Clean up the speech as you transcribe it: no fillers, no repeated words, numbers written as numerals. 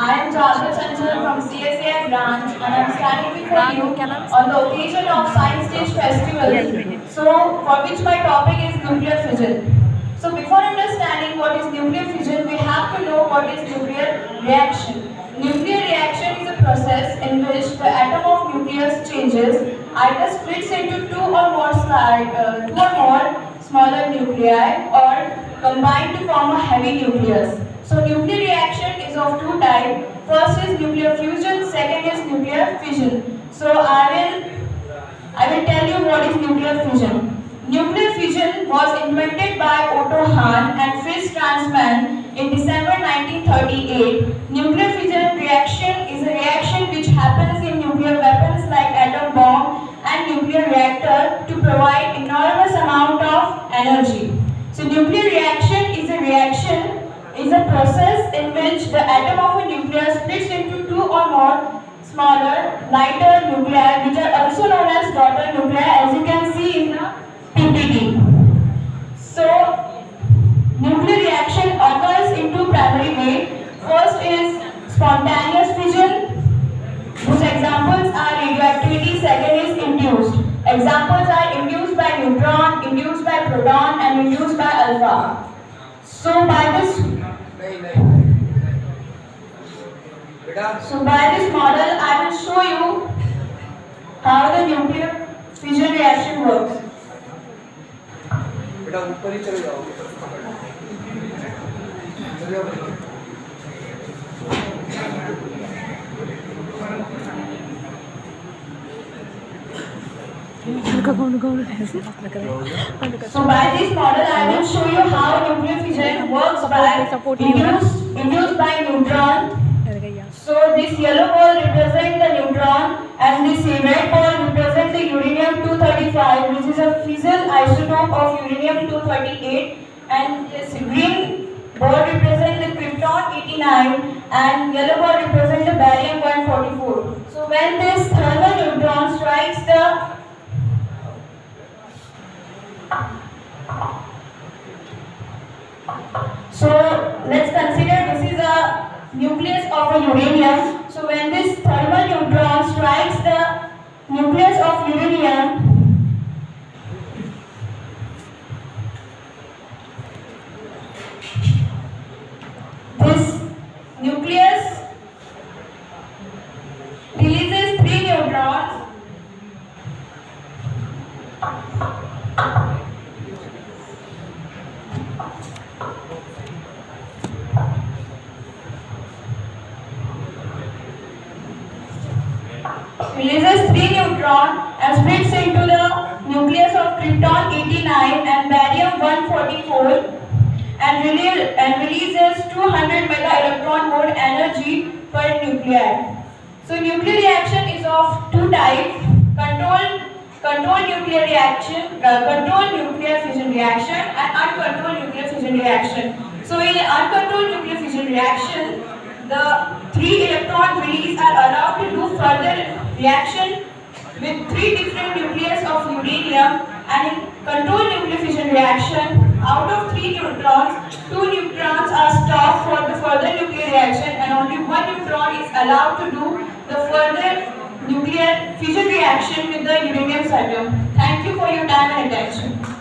I am Jagir Chanchal from CSAI branch and I am standing before you on the occasion of Science Day Festival, so for which my topic is nuclear fission. So before understanding what is nuclear fission, we have to know what is nuclear reaction. Nuclear reaction is a process in which the atom of nucleus changes, either splits into two or more smaller nuclei or combine to form a heavy nucleus. So nuclear reaction is of two types. First is nuclear fusion, second is nuclear fission. So I will tell you what is nuclear fission. Nuclear fission was invented by Otto Hahn and Fritz Strassmann in December 1938. Nuclear fission reaction is a reaction which happens in nuclear weapons like atom bomb and nuclear reactor to provide enormous amount of energy. So nuclear reaction is a process in which the atom of a nucleus splits into two or more smaller, lighter nuclei which are also known as daughter nuclei, as you can see in the PPT. So nuclear reaction occurs in two primary ways. First is spontaneous fission, whose examples are radioactivity. Second is induced. Examples are induced by neutron, induced by proton and induced by alpha. So by this model, I will show you how the nuclear fission reaction works. So by this model, I will show you how nuclear fission works by induced by neutron. So this yellow ball represents the neutron and this red ball represents the uranium-235, which is a fissile isotope of uranium-238, and this green ball represents the krypton-89 and yellow ball represents the barium-144. So when this thermal neutron strikes the let's consider this is a nucleus of a uranium. So when this thermal neutron strikes the nucleus of uranium, this nucleus releases three neutrons and splits into the nucleus of krypton-89 and barium-144 and releases 200 mega-electron volt energy per nuclei. So nuclear reaction is of two types: controlled nuclear fission reaction and uncontrolled nuclear fission reaction. So in uncontrolled nuclear fission reaction, the 3 electron release are allowed to do further reaction with 3 different nucleus of uranium, and in controlled nuclear fission reaction, out of 3 neutrons, 2 neutrons are stopped for the further nuclear reaction and only 1 neutron is allowed to do the further nuclear fission reaction with the uranium atom. Thank you for your time and attention.